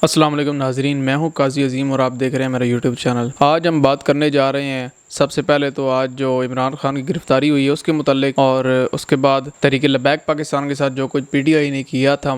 अस्सलाम वालेकुम नाजरीन, मैं हूं काजी अजीम और आप देख रहे हैं मेरा यूट्यूब चैनल। आज हम बात करने जा रहे हैं सबसे पहले तो आज जो इमरान खान की गिरफ्तारी हुई है उसके मुतालिक, और उसके बाद तहरीक लबैक पाकिस्तान के साथ जो कुछ पीटीआई ने किया था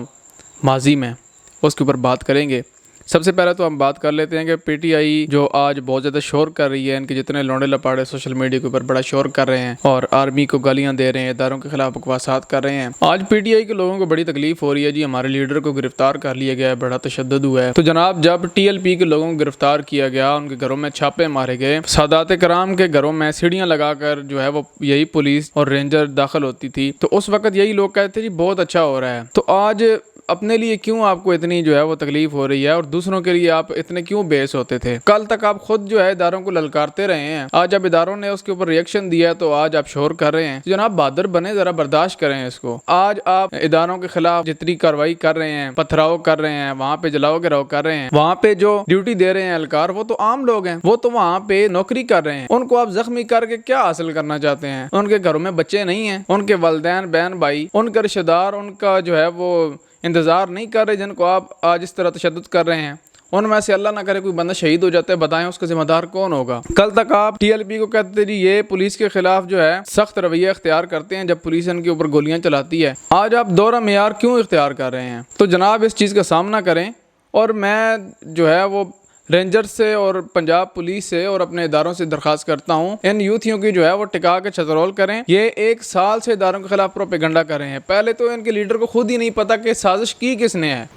माजी में उसके ऊपर बात करेंगे। सबसे पहले तो हम बात कर लेते हैं कि पीटीआई जो आज बहुत ज़्यादा शोर कर रही है, इनके जितने लौंडे लपाड़े सोशल मीडिया के ऊपर बड़ा शोर कर रहे हैं और आर्मी को गालियां दे रहे हैं, इदारों के खिलाफ बकवासात कर रहे हैं। आज पीटीआई के लोगों को बड़ी तकलीफ हो रही है जी, हमारे लीडर को गिरफ्तार कर लिया गया है, बड़ा तशद्दुद हुआ है। तो जनाब, जब टीएलपी के लोगों को गिरफ्तार किया गया, उनके घरों में छापे मारे गए, सादात कराम के घरों में सीढ़ियाँ लगाकर जो है वो यही पुलिस और रेंजर दाखिल होती थी, तो उस वक्त यही लोग कहते थे जी बहुत अच्छा हो रहा है। तो आज अपने लिए क्यों आपको इतनी जो है वो तकलीफ हो रही है और दूसरों के लिए आप इतने क्यों बेस होते थे? कल तक आप खुद जो है इदारों को ललकारते रहे हैं, आज जब इदारों ने उसके ऊपर रिएक्शन दिया तो आज आप शोर कर रहे हैं। तो जनाब बहादुर बने, जरा बर्दाश्त करें इसको। आज आप इदारों के खिलाफ जितनी कार्रवाई कर रहे हैं, पथराव कर रहे हैं, वहाँ पे जलाओ गिराव कर रहे हैं, वहाँ पे जो ड्यूटी दे रहे हैं एहलकार, वो तो आम लोग हैं, वो तो वहाँ पे नौकरी कर रहे हैं। उनको आप जख्मी करके क्या हासिल करना चाहते हैं? उनके घरों में बच्चे नहीं है, उनके वालिदैन बहन भाई, उनके रिश्तेदार उनका जो है वो इंतजार नहीं कर रहे, जिनको आप आज इस तरह तशद्दुद कर रहे हैं। उनमें से अल्लाह ना करे कोई बंदा शहीद हो जाता है, बताएं उसका जिम्मेदार कौन होगा? कल तक आप टीएलपी को कहते जी ये पुलिस के खिलाफ जो है सख्त रवैया इख्तियार करते हैं जब पुलिस इनके ऊपर गोलियां चलाती है। आज आप दोहरा मेयार क्यों इख्तियार कर रहे हैं? तो जनाब इस चीज़ का सामना करें। और मैं जो है वो रेंजर से और पंजाब पुलिस से और अपने इदारों से दरख्वास्त करता हूँ, इन यूथियों की जो है वो टिका के छतरोल करें। ये 1 साल से इदारों के खिलाफ प्रोपेगेंडा कर रहे हैं। पहले तो इनके लीडर को खुद ही नहीं पता कि साजिश की किसने है।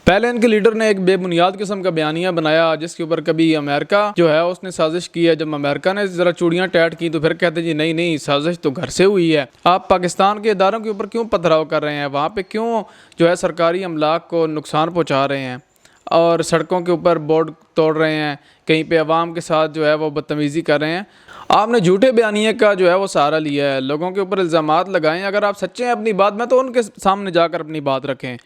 पहले इनके लीडर ने एक बेबुनियाद किस्म का बयानिया बनाया जिसके ऊपर कभी अमेरिका जो है उसने साजिश की है, जब अमेरिका ने जरा चूड़ियाँ टैट की तो फिर कहते जी नहीं नहीं साजिश तो घर से हुई है। आप पाकिस्तान के इदारों के ऊपर क्यों पथराव कर रहे हैं? वहाँ पे क्यों जो है सरकारी अमलाक को नुकसान पहुँचा रहे हैं और सड़कों के ऊपर बोर्ड तोड़ रहे हैं, कहीं पे अवाम के साथ जो है वो बदतमीज़ी कर रहे हैं? आपने झूठे बयानिए का जो है वो सहारा लिया है, लोगों के ऊपर इल्ज़ामात लगाएं। अगर आप सच्चे हैं अपनी बात में तो उनके सामने जाकर अपनी बात रखें,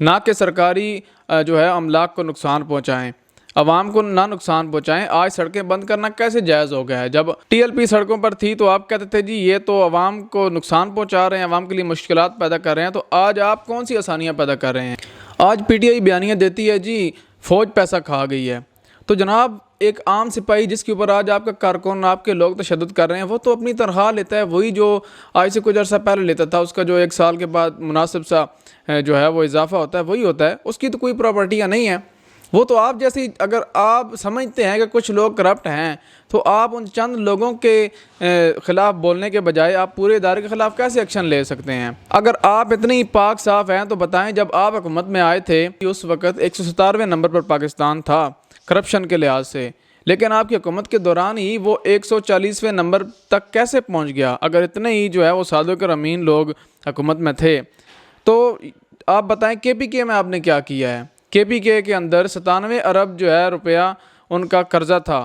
ना कि सरकारी जो है अमलाक को नुकसान पहुँचाएँ, अवाम को ना नुकसान पहुँचाएँ। आज सड़कें बंद करना कैसे जायज़ हो गया है? जब टीएलपी सड़कों पर थी तो आप कहते थे जी ये तो अवाम को नुकसान पहुँचा रहे हैं, अवाम के लिए मुश्किलात पैदा कर रहे हैं। तो आज आप कौन सी आसानियाँ पैदा कर रहे हैं? आज पीटीआई बयानियाँ देती है जी फ़ौज पैसा खा गई है। तो जनाब एक आम सिपाही जिसके ऊपर आज आपका कारकुन आपके लोग तशद्दुद कर रहे हैं, वो तो अपनी तनख्वाह लेता है, वही जो आज से कुछ अर्सा पहले लेता था, उसका जो 1 साल के बाद मुनासिब सा जो है वो इजाफा होता है वही होता है, उसकी तो कोई प्रॉपर्टियाँ नहीं है। वो तो आप जैसी, अगर आप समझते हैं कि कुछ लोग करप्ट हैं तो आप उन चंद लोगों के ख़िलाफ़ बोलने के बजाय आप पूरे इदारे के ख़िलाफ़ कैसे एक्शन ले सकते हैं? अगर आप इतने ही पाक साफ़ हैं तो बताएं, जब आप हुकूमत में आए थे उस वक्त 117वें नंबर पर पाकिस्तान था करप्शन के लिहाज से, लेकिन आपकी हुकूमत के दौरान ही वो 140वें नंबर तक कैसे पहुँच गया? अगर इतने ही जो है वो सादिक और अमीन लोग हुकूमत में थे तो आप बताएँ केपीके में आपने क्या किया है? केपीके के अंदर 97 अरब जो है रुपया उनका कर्जा था,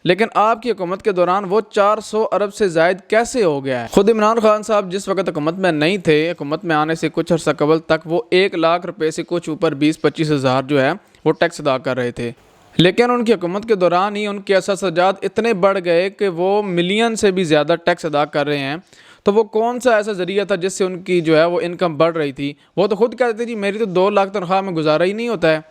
लेकिन आपकी हुकूमत के दौरान वो 400 अरब से ज़ायद कैसे हो गया है? खुद इमरान खान साहब जिस वक्त हुकूमत में नहीं थे, हुकूमत में आने से कुछ अर्सा कबल तक वो 1 लाख रुपए से कुछ ऊपर 20-25 हज़ार जो है वो टैक्स अदा कर रहे थे, लेकिन उनकी हुकूमत के दौरान ही उनके असासाजात इतने बढ़ गए कि वो मिलियन से भी ज़्यादा टैक्स अदा कर रहे हैं। तो वो कौन सा ऐसा ज़रिया था जिससे उनकी जो है वो इनकम बढ़ रही थी? वो तो खुद कहते थे जी मेरी तो 2 लाख तनख्वाह में गुजारा ही नहीं होता है।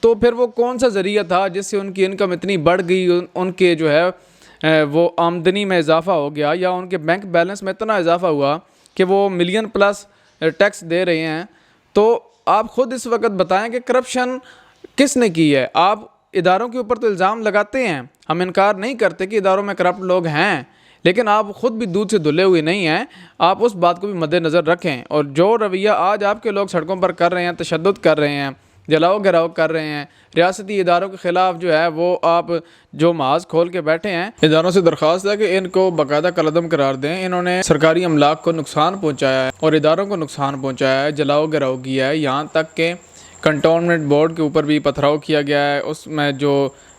तो फिर वो कौन सा ज़रिया था जिससे उनकी इनकम इतनी बढ़ गई, उनके जो है वो आमदनी में इजाफा हो गया या उनके बैंक बैलेंस में इतना इजाफा हुआ कि वो मिलियन प्लस टैक्स दे रहे हैं? तो आप ख़ुद इस वक्त बताएं कि करप्शन किसने की है? आप इदारों के ऊपर तो इल्ज़ाम लगाते हैं, हम इनकार नहीं करते कि इदारों में करप्ट लोग हैं, लेकिन आप ख़ुद भी दूध से धुले हुए नहीं हैं। आप उस बात को भी मद्देनज़र रखें। और जो रवैया आज आपके लोग सड़कों पर कर रहे हैं, तशद्दुद कर रहे हैं, जलाओ गिराव कर रहे हैं, रियासती इदारों के ख़िलाफ़ जो है वो आप जो माज खोल के बैठे हैं, इदारों से दरख्वास्त है कि इनको बाकायदा कलअदम करार दें। इन्होंने सरकारी अमलाक को नुकसान पहुँचाया है और इदारों को नुकसान पहुँचाया है, जलाओ गिराव किया है, यहाँ तक कि कंटोनमेंट बोर्ड के ऊपर भी पथराव किया गया है, उसमें जो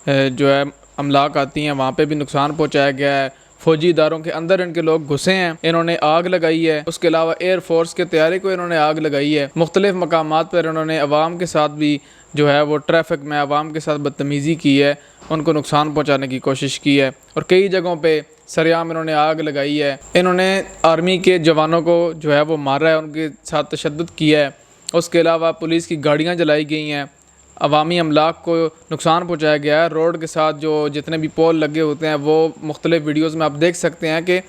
है अमलाक आती हैं वहाँ पर भी नुकसान पहुँचाया गया है। फ़ौजी इदारों के अंदर इनके लोग घुसे हैं, इन्होंने आग लगाई है। उसके अलावा एयरफोर्स के तैयारी को इन्होंने आग लगाई है। मुख्तलिफ़ मकामात पर इन्होंने अवाम के साथ भी जो है वो ट्रैफिक में अवाम के साथ बदतमीज़ी की है, उनको नुकसान पहुँचाने की कोशिश की है और कई जगहों पे सरेआम इन्होंने आग लगाई है। इन्होंने आर्मी के जवानों को जो है वो मारा है, उनके साथ तशद्दुद किया है। उसके अलावा पुलिस की गाड़ियाँ जलाई गई हैं, अवामी अमलाक को नुकसान पहुँचाया गया है। रोड के साथ जो जितने भी पोल लगे होते हैं वो मुख्तलिफ वीडियोज़ में आप देख सकते हैं कि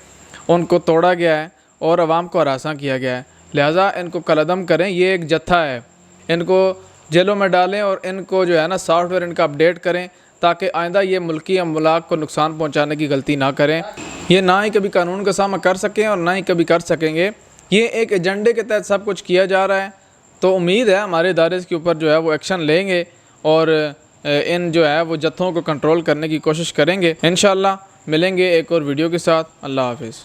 उनको तोड़ा गया है और आवाम को हरासा किया गया है। लिहाजा इनको कलअदम करें, ये एक जत्था है, इनको जेलों में डालें और इनको जो है ना सॉफ्टवेयर इनका अपडेट करें ताकि आइंदा ये मुल्की अमलाक को नुकसान पहुंचाने की गलती ना करें। ये ना ही कभी कानून का सामना कर सकें और ना ही कभी कर सकेंगे। ये एक एजेंडे के तहत सब कुछ किया जा रहा है, तो उम्मीद है हमारे इदारे इसके ऊपर जो है वो एक्शन लेंगे और इन जो है वो जत्थों को कंट्रोल करने की कोशिश करेंगे। इंशाअल्लाह मिलेंगे एक और वीडियो के साथ। अल्लाह हाफिज़।